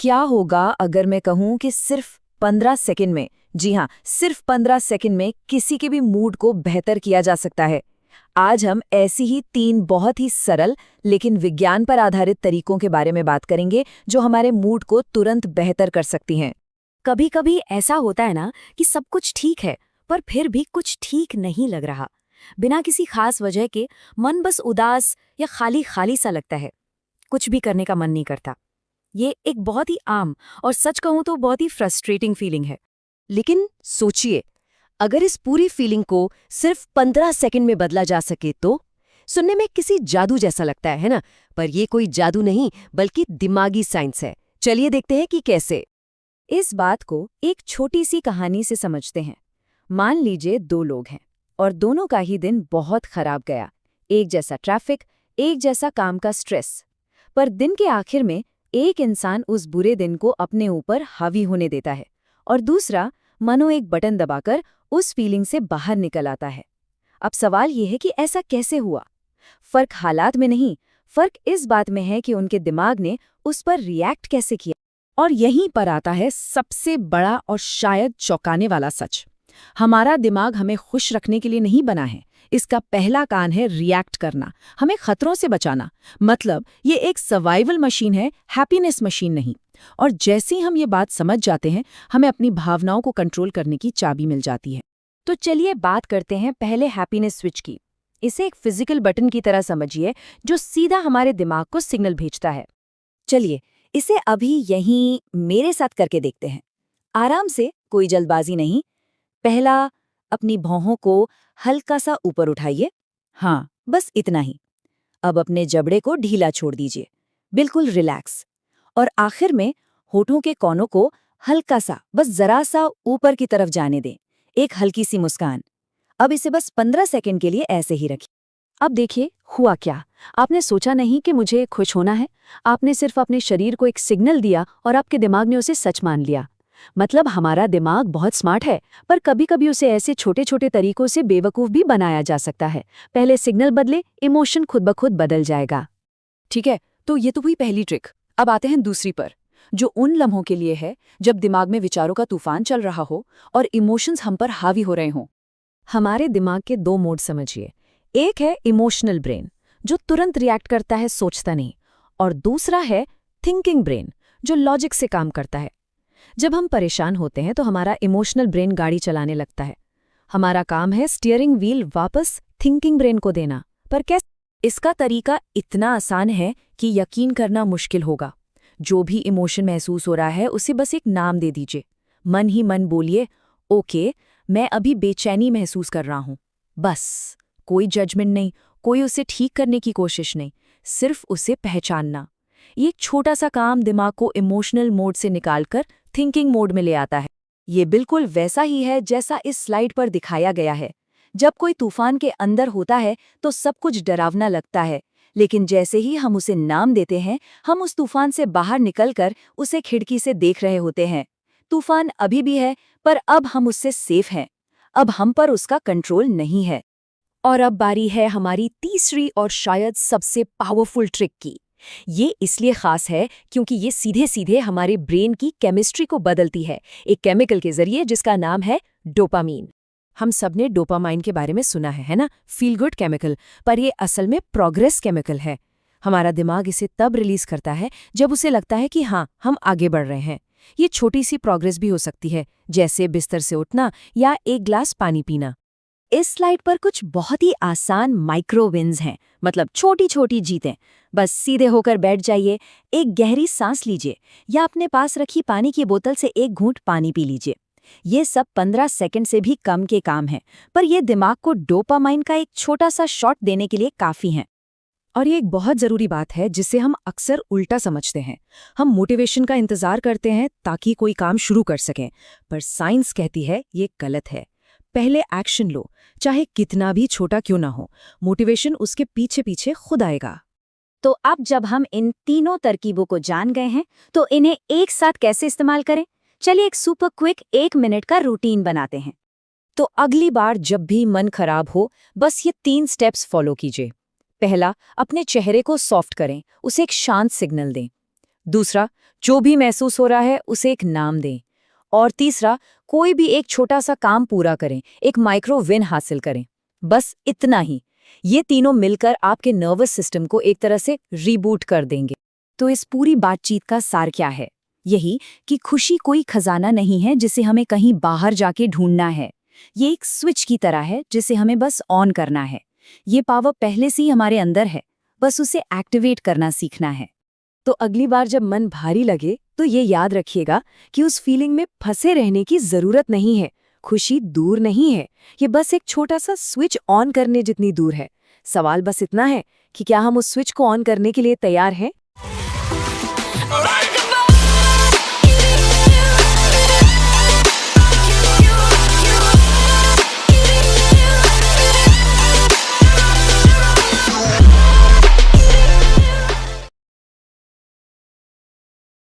क्या होगा अगर मैं कहूं कि सिर्फ 15 सेकंड में, जी हाँ, सिर्फ 15 सेकंड में किसी के भी मूड को बेहतर किया जा सकता है। आज हम ऐसी ही 3 बहुत ही सरल लेकिन विज्ञान पर आधारित तरीकों के बारे में बात करेंगे जो हमारे मूड को तुरंत बेहतर कर सकती हैं। कभी कभी ऐसा होता है ना कि सब कुछ ठीक है पर फिर भी कुछ ठीक नहीं लग रहा। बिना किसी खास वजह के मन बस उदास या खाली खाली सा लगता है। कुछ भी करने का मन नहीं करता। ये एक बहुत ही आम और सच कहूं तो बहुत ही फ्रस्ट्रेटिंग फीलिंग है। लेकिन सोचिए, अगर इस पूरी फीलिंग को सिर्फ 15 सेकंड में बदला जा सके तो? सुनने में किसी जादू जैसा लगता है ना? पर ये कोई जादू नहीं बल्कि दिमागी साइंस है। चलिए देखते हैं कि कैसे। इस बात को एक छोटी सी कहानी से समझते हैं। मान लीजिए 2 लोग हैं और दोनों का ही दिन बहुत खराब गया। एक जैसा ट्रैफिक, एक जैसा काम का स्ट्रेस। पर दिन के आखिर में एक इंसान उस बुरे दिन को अपने ऊपर हावी होने देता है और दूसरा मानो एक बटन दबाकर उस फीलिंग से बाहर निकल आता है। अब सवाल यह है कि ऐसा कैसे हुआ? फर्क हालात में नहीं, फर्क इस बात में है कि उनके दिमाग ने उस पर रिएक्ट कैसे किया। और यहीं पर आता है सबसे बड़ा और शायद चौंकाने वाला सच। हमारा दिमाग हमें खुश रखने के लिए नहीं बना है। इसका पहला काम है रिएक्ट करना, हमें खतरों से बचाना। मतलब ये एक सर्वाइवल मशीन है, हैप्पीनेस मशीन नहीं। और जैसे ही हम ये बात समझ जाते हैं, हमें अपनी भावनाओं को कंट्रोल करने की चाबी मिल जाती है। तो चलिए बात करते हैं पहले हैप्पीनेस स्विच की। इसे एक फिजिकल बटन की तरह समझिए जो सीधा हमारे दिमाग को सिग्नल भेजता है। चलिए इसे अभी यहीं मेरे साथ करके देखते हैं। आराम से, कोई जल्दबाजी नहीं। पहला, अपनी भौहों को हल्का सा ऊपर उठाइए। हाँ, बस इतना ही। अब अपने जबड़े को ढीला छोड़ दीजिए, बिल्कुल रिलैक्स। और आखिर में होठों के कोनों को हल्का सा, बस जरा सा ऊपर की तरफ जाने दें। एक हल्की सी मुस्कान। अब इसे बस 15 सेकंड के लिए ऐसे ही रखिए। अब देखिए हुआ क्या। आपने सोचा नहीं कि मुझे खुश होना है। आपने सिर्फ अपने शरीर को एक सिग्नल दिया और आपके दिमाग ने उसे सच मान लिया। मतलब हमारा दिमाग बहुत स्मार्ट है, पर कभी कभी उसे ऐसे छोटे छोटे तरीकों से बेवकूफ़ भी बनाया जा सकता है। पहले सिग्नल बदले, इमोशन खुद ब खुद बदल जाएगा। ठीक है, तो ये तो हुई पहली ट्रिक। अब आते हैं दूसरी पर, जो उन लम्हों के लिए है जब दिमाग में विचारों का तूफान चल रहा हो और इमोशंस हम पर हावी हो रहे हों। हमारे दिमाग के 2 मोड समझिए। एक है इमोशनल ब्रेन, जो तुरंत रिएक्ट करता है, सोचता नहीं। और दूसरा है थिंकिंग ब्रेन, जो लॉजिक से काम करता है। जब हम परेशान होते हैं तो हमारा इमोशनल ब्रेन गाड़ी चलाने लगता है। हमारा काम है स्टीयरिंग व्हील वापस थिंकिंग ब्रेन को देना। पर कैसे? इसका तरीका इतना आसान है कि यकीन करना मुश्किल होगा। जो भी इमोशन महसूस हो रहा है उसे बस एक नाम दे दीजिए। मन ही मन बोलिए, ओके, मैं अभी बेचैनी महसूस कर रहा हूं। बस, कोई जजमेंट नहीं, कोई उसे ठीक करने की कोशिश नहीं, सिर्फ उसे पहचानना। ये एक छोटा सा काम दिमाग को इमोशनल मोड से निकालकर थिंकिंग मोड में ले आता है। ये बिल्कुल वैसा ही है जैसा इस स्लाइड पर दिखाया गया है। जब कोई तूफान के अंदर होता है तो सब कुछ डरावना लगता है, लेकिन जैसे ही हम उसे नाम देते हैं, हम उस तूफान से बाहर निकलकर उसे खिड़की से देख रहे होते हैं। तूफान अभी भी है, पर अब हम उससे सेफ हैं। अब हम पर उसका कंट्रोल नहीं है। और अब बारी है हमारी तीसरी और शायद सबसे पावरफुल ट्रिक की। ये इसलिए खास है क्योंकि ये सीधे सीधे हमारे ब्रेन की केमिस्ट्री को बदलती है, एक केमिकल के जरिए जिसका नाम है डोपामीन। हम सबने डोपामाइन के बारे में सुना है ना? Feel good chemical. पर ये असल में प्रोग्रेस केमिकल है। हमारा दिमाग इसे तब रिलीज करता है जब उसे लगता है कि हाँ, हम आगे बढ़ रहे हैं। ये छोटी सी प्रोग्रेस भी हो सकती है, जैसे बिस्तर से उठना या एक ग्लास पानी पीना। इस स्लाइड पर कुछ बहुत ही आसान माइक्रो विन्स हैं, मतलब छोटी छोटी जीतें। बस सीधे होकर बैठ जाइए, एक गहरी सांस लीजिए या अपने पास रखी पानी की बोतल से एक घूंट पानी पी लीजिए। ये सब 15 सेकंड से भी कम के काम हैं, पर ये दिमाग को डोपामाइन का एक छोटा सा शॉट देने के लिए काफ़ी हैं। और ये एक बहुत ज़रूरी बात है जिसे हम अक्सर उल्टा समझते हैं। हम मोटिवेशन का इंतज़ार करते हैं ताकि कोई काम शुरू कर सकें, पर साइंस कहती है ये गलत है। पहले एक्शन लो, चाहे कितना भी छोटा क्यों ना हो। मोटिवेशन उसके पीछे पीछे खुद आएगा। तो अब जब हम इन तीनों तरकीबों को जान गए हैं, तो इन्हें एक साथ कैसे इस्तेमाल करें? चलिए एक सुपर क्विक 1 मिनट का रूटीन बनाते हैं। तो अगली बार जब भी मन खराब हो, बस ये 3 स्टेप्स फॉलो कीजिए। पहला, अपने चेहरे को सॉफ्ट करें, उसे एक शांत सिग्नल दें। दूसरा, जो भी महसूस हो रहा है उसे एक नाम दें। और तीसरा, कोई भी एक छोटा सा काम पूरा करें, एक माइक्रो विन हासिल करें। बस इतना ही। ये तीनों मिलकर आपके नर्वस सिस्टम को एक तरह से रीबूट कर देंगे। तो इस पूरी बातचीत का सार क्या है? यही कि खुशी कोई खजाना नहीं है जिसे हमें कहीं बाहर जाके ढूंढना है। ये एक स्विच की तरह है जिसे हमें बस ऑन करना है। ये पावर पहले से ही हमारे अंदर है, बस उसे एक्टिवेट करना सीखना है। तो अगली बार जब मन भारी लगे तो ये याद रखिएगा कि उस फीलिंग में फंसे रहने की जरूरत नहीं है। खुशी दूर नहीं है, ये बस एक छोटा सा स्विच ऑन करने जितनी दूर है। सवाल बस इतना है कि क्या हम उस स्विच को ऑन करने के लिए तैयार हैं?